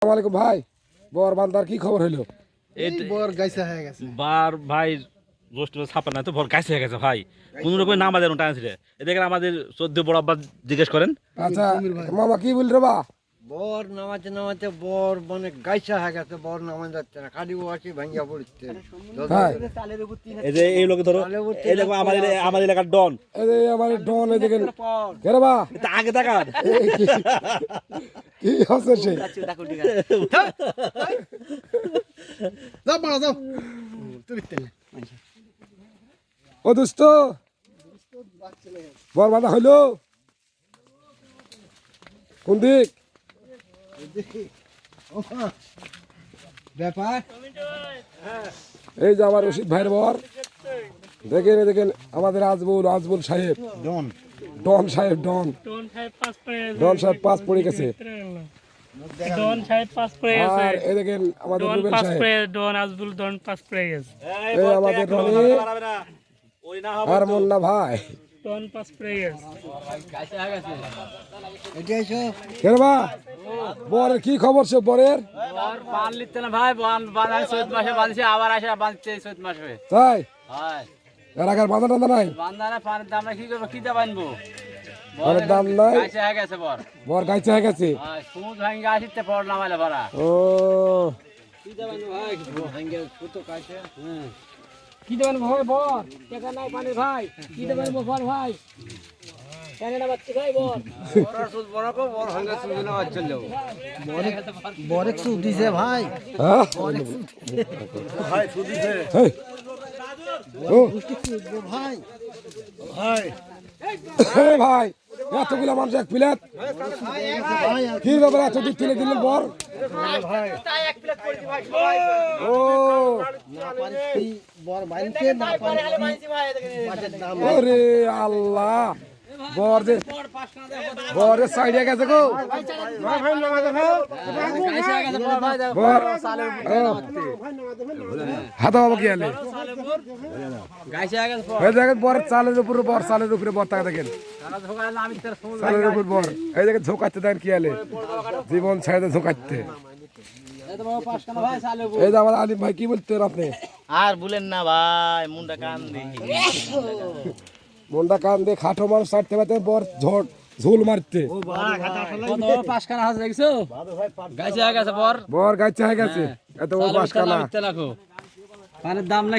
আসসালামু আলাইকুম ভাই। বর বান্দার কি খবর হইলো? এই বর গাইসা হয়ে গেছে। বার ভাই জ্যৈষ্ঠ ছাপা না তো ভর গাইছে হয়ে গেছে ভাই। কোন রকমের নাম আমাদের টান ছিল। এদিকে আমাদের 14 বড় আব্বা জিজ্ঞেস করেন। আচ্ছা মামা কি বল রে বা? বর নামাতে বর মানে গাইসা হয়ে গেছে। বর নামাতে যাচ্ছে না, খালি ও আসি ভাঙ্গিয়া পড়ছে। হ্যাঁ এই যে এই লোকে ধরো এই দেখো আমাদের এলাকার ডন। এই যে আমার ডন এই দেখেন কে রে বা? এটা আগে তাকান। কি হচ্ছে সে? যাও বাড়া যাও। তুই তেল ও দোস্ত বর বাঁধা হইলো কোন দিক? ব্যাপার এই যে আমার রশিদ ভাইয়ের বর। দেখেন দেখেন আমাদের আজবুল সাহেব ডন সাহেব ডন সাহেব পাস পড়ে গেছে। ডন সাহেব পাস পড়ে গেছে। আর এই দেখেন আমাদের ডন রুবেল পাস সাহেব। পড়ে ডন আজবুল ডন পাস পড়ে গেছে। এই আমাদের রনি ওই না হবে আর মুন্না ভাই। ডন পাস পড়ে গেছে। এটা এসো। কে রে বা? বরের কি খবর সে বরের? বান লিখতে না ভাই, বান চৈত মাসে বাঁধছে, আবার আসে বাঁধছে চৈত মাস হয়ে। তাই হয় এর আগের বাঁধা টান্ধা নাই? বান্ধারা পানের দাম কি করবো, কি দিয়ে বানবো? বরের দাম নাই, গাছে হয়ে গেছে বর। বর গাইছে হয়ে গেছে। হয় সমুদ ভাঙ্গে আসিতে পর নামাইলে ভরা। ও কি দিয়ে বানবো ভাই? ভাঙ্গে সুতো কাছে। কি দেবেন ভাই বর? টাকা নাই পানি ভাই। কি দেবেন বর ভাই? কেন না বাচ্চা ভাই বর? বড় সুদ বড় কো বর ভাঙ্গে সুদ না বাচ্চা লেও। বরেক সুদ দিছে ভাই। হ্যাঁ ভাই সুদিছে। এই ও ভাই এই ভাই এতগুলা মানুষ এক প্লেট কি ব্যাপার এত দূর তুলে দিলেন বর? ও বর বাইনতে না পারি। ওরে আল্লাহ বরের সাইডে গেছে গো গাছে হয়ে গেছে বর ভাই, দেখো বর হাতা বাবা কি আলে গাছে হয়ে গেছে বর। এই দেখেন বরের চালের উপরে বর টাকা দেখেন সারা ঝোকালে আমি তার সমুদ চালের উপর বর এই দেখেন ঝোঁকাচ্ছে দেখেন কি আলে জীবন ছেড়ে ঝোঁকাচ্ছে। এত বড় পাঁচ খানা ভাই চালে এই যে আমার আলিম ভাই কি বলতেন আপনি? আর ভুলেন না ভাই, মুন্ডা কান দেখি। মনটা কান দিয়ে খাটো মানুষ ছাড়তে পারতে বর ঝোল মারতে কত বড় পাঁচ খানা হাতে দেখছো? গাছে হয়ে গেছে বর। বর গাইছে হয়ে গেছে এত বড় পাঁচখানা। পানের দাম নাই।